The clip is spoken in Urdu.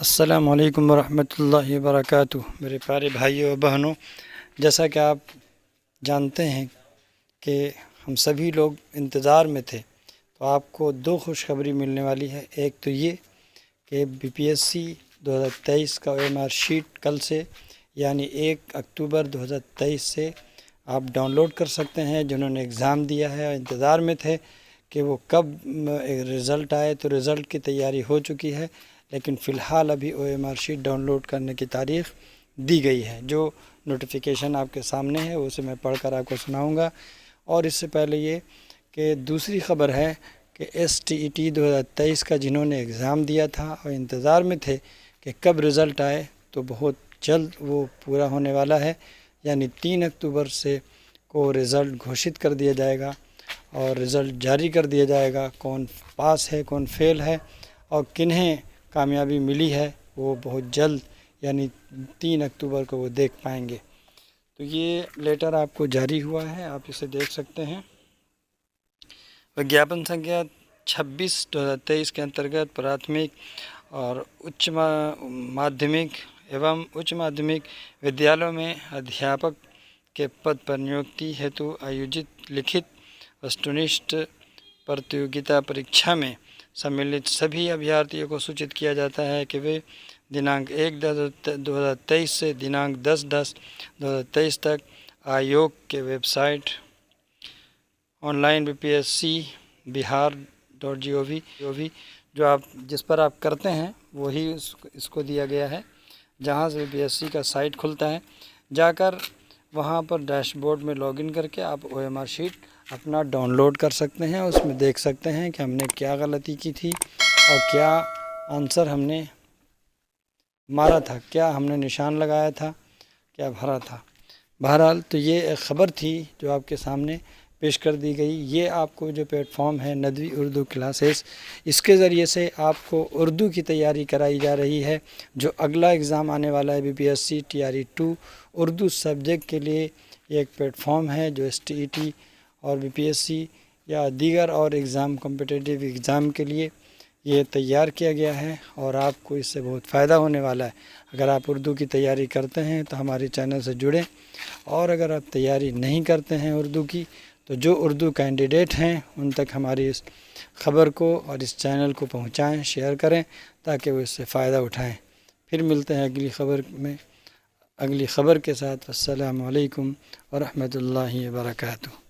السلام علیکم ورحمۃ اللہ وبرکاتہ۔ میرے پیارے بھائیوں و بہنوں، جیسا کہ آپ جانتے ہیں کہ ہم سبھی لوگ انتظار میں تھے، تو آپ کو دو خوشخبری ملنے والی ہے۔ ایک تو یہ کہ BPSC 2023 کا OMR شیٹ کل سے یعنی 1 اکتوبر 2023 سے آپ ڈاؤن لوڈ کر سکتے ہیں۔ جنہوں نے ایگزام دیا ہے اور انتظار میں تھے کہ وہ کب رزلٹ آئے، تو رزلٹ کی تیاری ہو چکی ہے، لیکن فی الحال ابھی OMR شیٹ ڈاؤن لوڈ کرنے کی تاریخ دی گئی ہے۔ جو نوٹیفیکیشن آپ کے سامنے ہے اسے میں پڑھ کر آپ کو سناؤں گا۔ اور اس سے پہلے یہ کہ دوسری خبر ہے کہ STET 2023 کا جنہوں نے ایگزام دیا تھا اور انتظار میں تھے کہ کب رزلٹ آئے، تو بہت جلد وہ پورا ہونے والا ہے، یعنی 3 اکتوبر سے کو رزلٹ گھوشت کر دیا جائے گا اور رزلٹ جاری کر دیا جائے گا۔ کون پاس ہے، کون فیل ہے اور کنہیں کامیابی ملی ہے، وہ بہت جلد یعنی 3 اکتوبر کو وہ دیکھ پائیں گے۔ تو یہ لیٹر آپ کو جاری ہوا ہے، آپ اسے دیکھ سکتے ہیں۔ وگیاپن سنکھیا 26 2023 کے انترگت پراتھمک اور اچ مادھمک ایوم اچ مادھمک ودیالیوں میں ادھیاپک کے پد پر نیوکتی ہیتو آیوجت لکھت وستونشٹ پرتیوگتا پریکشا میں سملت سبھی ابھیارتھیوں کو سوچت کیا جاتا ہے کہ وہ دنانک 1/10/2023 سے دنانک 10/10/2023 تک آیوگ کے web site on line BPSC-Bihar.gov جو آپ جس پر آپ کرتے ہیں وہی اس کو دیا گیا ہے، جہاں سے BPSC کا سائٹ کھلتا ہے، جا کر وہاں پر ڈیش بورڈ میں لاگ ان کر کے آپ OMR شیٹ اپنا ڈاؤن لوڈ کر سکتے ہیں۔ اس میں دیکھ سکتے ہیں کہ ہم نے کیا غلطی کی تھی اور کیا آنسر ہم نے مارا تھا، کیا ہم نے نشان لگایا تھا، کیا بھرا تھا۔ بہرحال تو یہ ایک خبر تھی جو آپ کے سامنے پیش کر دی گئی۔ یہ آپ کو جو پلیٹ فارم ہے ندوی اردو کلاسز، اس کے ذریعے سے آپ کو اردو کی تیاری کرائی جا رہی ہے۔ جو اگلا ایگزام آنے والا ہے BPSC TRE2 اردو سبجیکٹ کے لیے، یہ ایک پلیٹ فارم ہے جو STET اور BPSC یا دیگر اور ایگزام کمپٹیٹیو ایگزام کے لیے یہ تیار کیا گیا ہے، اور آپ کو اس سے بہت فائدہ ہونے والا ہے۔ اگر آپ اردو کی تیاری کرتے ہیں تو ہمارے چینل سے جڑیں، اور اگر آپ تیاری نہیں کرتے ہیں اردو کی، تو جو اردو کینڈیڈیٹ ہیں ان تک ہماری اس خبر کو اور اس چینل کو پہنچائیں، شیئر کریں تاکہ وہ اس سے فائدہ اٹھائیں۔ پھر ملتے ہیں اگلی خبر کے ساتھ۔ السلام علیکم ورحمۃ اللہ وبرکاتہ۔